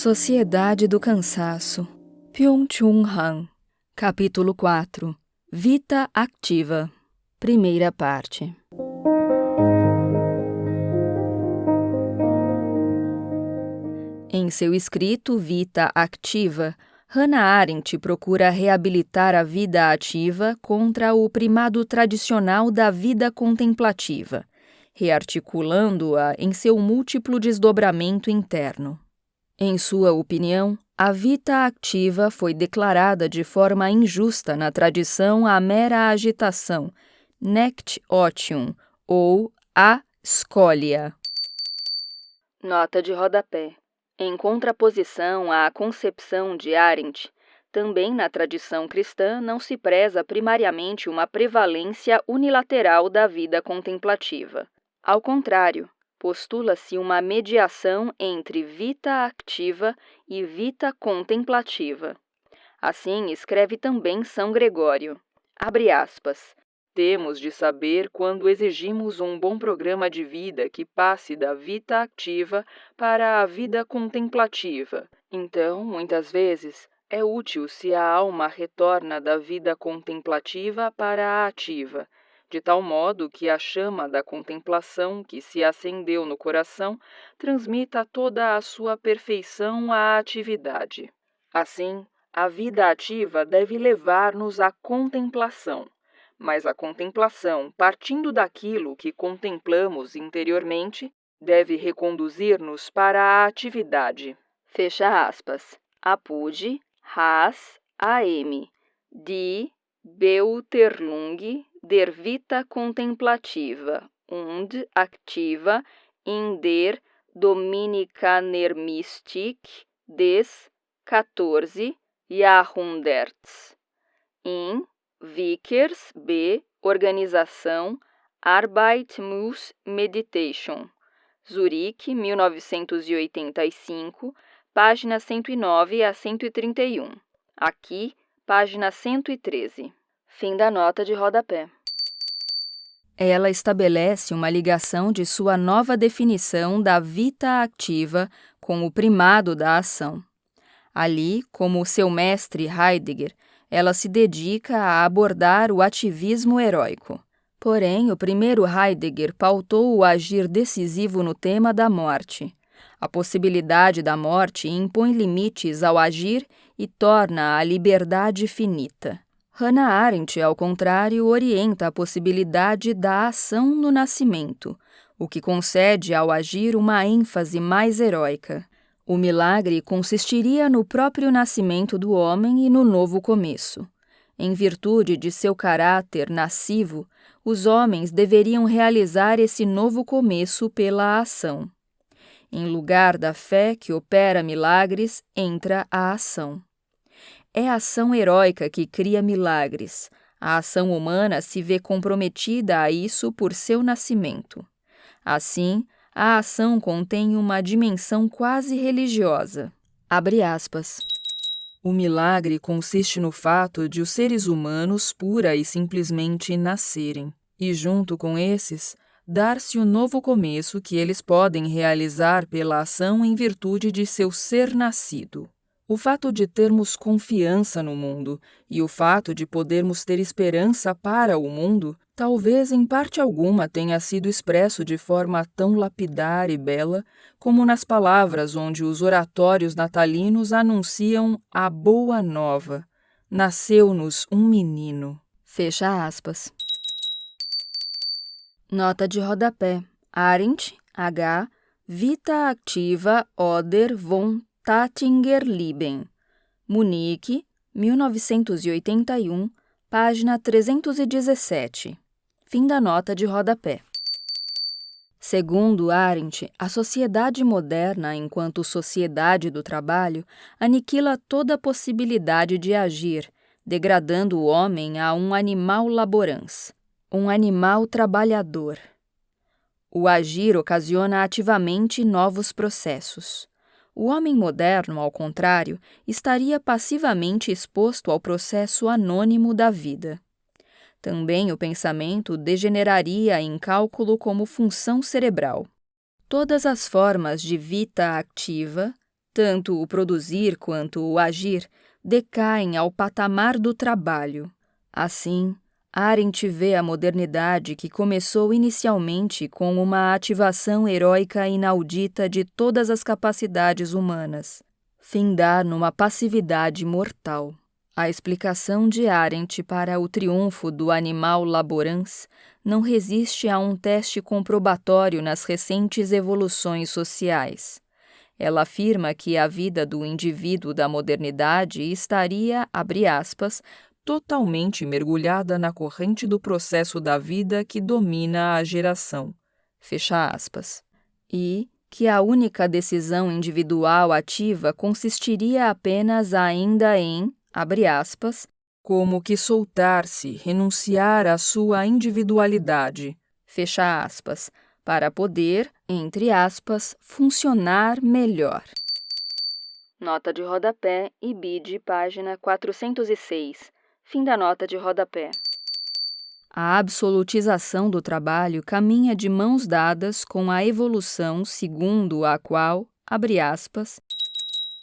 Sociedade do Cansaço, Byung-Chul Han, Capítulo 4, Vita Activa, Primeira parte. Em seu escrito Vita Activa, Hannah Arendt procura reabilitar a vida ativa contra o primado tradicional da vida contemplativa, rearticulando-a em seu múltiplo desdobramento interno. Em sua opinião, a vita activa foi declarada de forma injusta na tradição à mera agitação, nect otium, ou a escólia. Nota de rodapé. Em contraposição à concepção de Arendt, também na tradição cristã não se preza primariamente uma prevalência unilateral da vida contemplativa. Ao contrário, postula-se uma mediação entre vita activa e vita contemplativa. Assim escreve também São Gregório, abre aspas, temos de saber quando exigimos um bom programa de vida que passe da vita ativa para a vida contemplativa. Então, muitas vezes, é útil se a alma retorna da vida contemplativa para a ativa, de tal modo que a chama da contemplação que se acendeu no coração transmita toda a sua perfeição à atividade. Assim, a vida ativa deve levar-nos à contemplação, mas a contemplação, partindo daquilo que contemplamos interiormente, deve reconduzir-nos para a atividade. Fecha aspas. Apud, Haas, A.M. Die Beuterlung der Vita Contemplativa und Activa in der Dominikanermystik des 14. Jahrhunderts. In Vickers B. Organização Arbeit muss Meditation. Zurique, 1985, página 109 a 131. Aqui, página 113. Fim da nota de rodapé. Ela estabelece uma ligação de sua nova definição da vita ativa com o primado da ação. Ali, como seu mestre Heidegger, ela se dedica a abordar o ativismo heróico. Porém, o primeiro Heidegger pautou o agir decisivo no tema da morte. A possibilidade da morte impõe limites ao agir e torna a liberdade finita. Hannah Arendt, ao contrário, orienta a possibilidade da ação no nascimento, o que concede ao agir uma ênfase mais heróica. O milagre consistiria no próprio nascimento do homem e no novo começo. Em virtude de seu caráter nascivo, os homens deveriam realizar esse novo começo pela ação. Em lugar da fé que opera milagres, entra a ação. É a ação heróica que cria milagres. A ação humana se vê comprometida a isso por seu nascimento. Assim, a ação contém uma dimensão quase religiosa. Abre aspas. O milagre consiste no fato de os seres humanos pura e simplesmente nascerem, e junto com esses, dar-se o novo começo que eles podem realizar pela ação em virtude de seu ser nascido. O fato de termos confiança no mundo e o fato de podermos ter esperança para o mundo, talvez em parte alguma tenha sido expresso de forma tão lapidar e bela como nas palavras onde os oratórios natalinos anunciam a boa nova. Nasceu-nos um menino. Fecha aspas. Nota de rodapé. Arendt, H. Vita Activa Oder von Tattinger-Lieben. Munique, 1981, página 317. Fim da nota de rodapé. Segundo Arendt, a sociedade moderna, enquanto sociedade do trabalho, aniquila toda possibilidade de agir, degradando o homem a um animal laborans, um animal trabalhador. O agir ocasiona ativamente novos processos. O homem moderno, ao contrário, estaria passivamente exposto ao processo anônimo da vida. Também o pensamento degeneraria em cálculo como função cerebral. Todas as formas de vita activa, Tanto o produzir quanto o agir decaem ao patamar do trabalho. Assim, Arendt vê a modernidade que começou inicialmente com uma ativação heróica inaudita de todas as capacidades humanas, findar numa passividade mortal. A explicação de Arendt para o triunfo do animal laborans não resiste a um teste comprobatório nas recentes evoluções sociais. Ela afirma que a vida do indivíduo da modernidade estaria, abre aspas, totalmente mergulhada na corrente do processo da vida que domina a geração, fecha aspas, e que a única decisão individual ativa consistiria apenas ainda em, abre aspas, como que soltar-se, renunciar à sua individualidade, fecha aspas, para poder, entre aspas, funcionar melhor. Nota de rodapé e bid, página 406. Fim da nota de rodapé. A absolutização do trabalho caminha de mãos dadas com a evolução segundo a qual, abre aspas,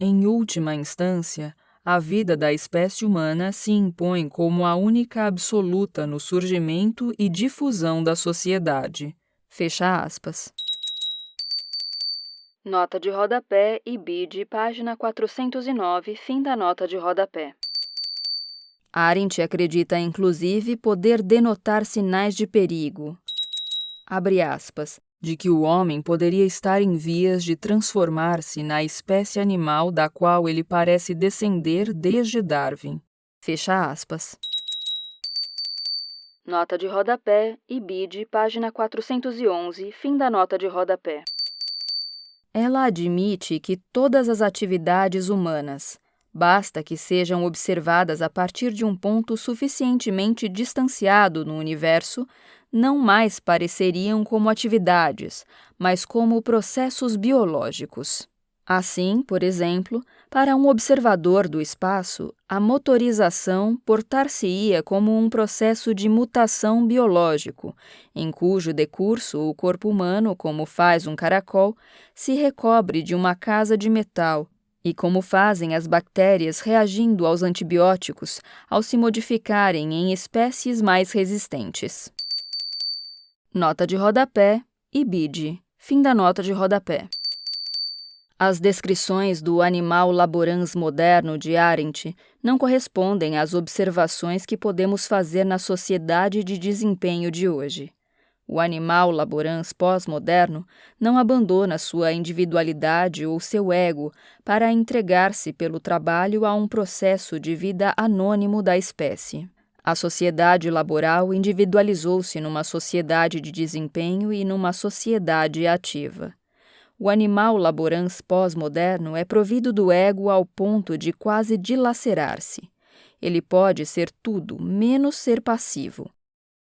em última instância, a vida da espécie humana se impõe como a única absoluta no surgimento e difusão da sociedade. Fecha aspas. Nota de rodapé e bid, página 409, fim da nota de rodapé. Arendt acredita, inclusive, poder denotar sinais de perigo, abre aspas, de que o homem poderia estar em vias de transformar-se na espécie animal da qual ele parece descender desde Darwin. Fecha aspas. Nota de rodapé e bid, página 411, fim da nota de rodapé. Ela admite que todas as atividades humanas, basta que sejam observadas a partir de um ponto suficientemente distanciado no universo, não mais pareceriam como atividades, mas como processos biológicos. Assim, por exemplo, para um observador do espaço, a motorização portar-se-ia como um processo de mutação biológico, em cujo decurso o corpo humano, como faz um caracol, se recobre de uma casa de metal, e como fazem as bactérias reagindo aos antibióticos ao se modificarem em espécies mais resistentes. Nota de rodapé e bid. Fim da nota de rodapé. As descrições do animal laborans moderno de Arendt não correspondem às observações que podemos fazer na sociedade de desempenho de hoje. O animal laborans pós-moderno não abandona sua individualidade ou seu ego para entregar-se pelo trabalho a um processo de vida anônimo da espécie. A sociedade laboral individualizou-se numa sociedade de desempenho e numa sociedade ativa. O animal laborans pós-moderno é provido do ego ao ponto de quase dilacerar-se. Ele pode ser tudo, menos ser passivo.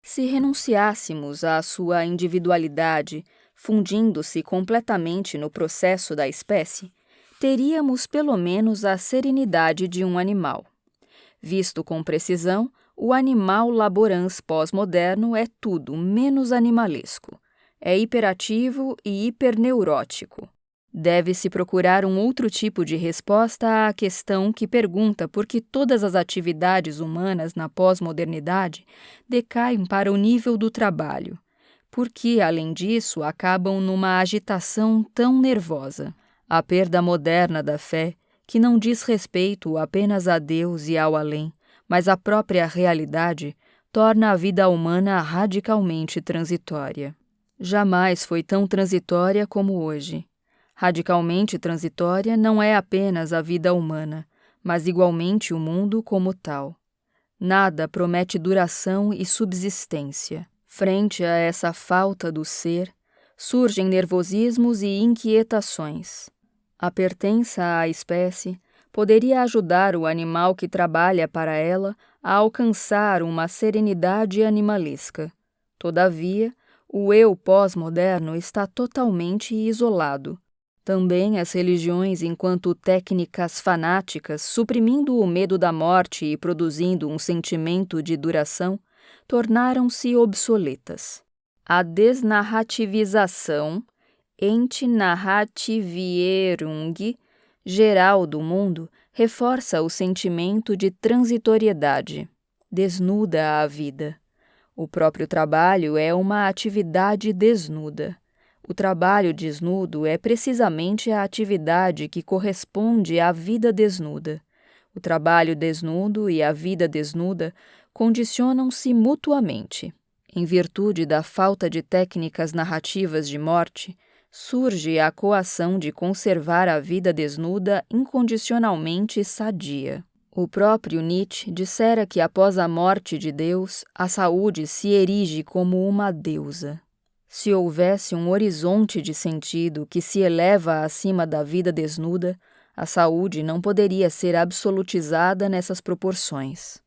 Se renunciássemos à sua individualidade, fundindo-se completamente no processo da espécie, teríamos pelo menos a serenidade de um animal. Visto com precisão, o animal laborans pós-moderno é tudo menos animalesco. É hiperativo e hiperneurótico. Deve-se procurar um outro tipo de resposta à questão que pergunta por que todas as atividades humanas na pós-modernidade decaem para o nível do trabalho. Por que, além disso, acabam numa agitação tão nervosa? A perda moderna da fé, que não diz respeito apenas a Deus e ao além, mas à própria realidade, torna a vida humana radicalmente transitória. Jamais foi tão transitória como hoje. Radicalmente transitória não é apenas a vida humana, mas igualmente o mundo como tal. Nada promete duração e subsistência. Frente a essa falta do ser, surgem nervosismos e inquietações. A pertença à espécie poderia ajudar o animal que trabalha para ela a alcançar uma serenidade animalesca. Todavia, o eu pós-moderno está totalmente isolado. Também as religiões, enquanto técnicas fanáticas, suprimindo o medo da morte e produzindo um sentimento de duração, tornaram-se obsoletas. A desnarrativização, Entnarrativierung, geral do mundo reforça o sentimento de transitoriedade, desnuda a vida. O próprio trabalho é uma atividade desnuda. O trabalho desnudo é precisamente a atividade que corresponde à vida desnuda. O trabalho desnudo e a vida desnuda condicionam-se mutuamente. Em virtude da falta de técnicas narrativas de morte, surge a coação de conservar a vida desnuda incondicionalmente sadia. O próprio Nietzsche dissera que após a morte de Deus, a saúde se erige como uma deusa. Se houvesse um horizonte de sentido que se eleva acima da vida desnuda, a saúde não poderia ser absolutizada nessas proporções.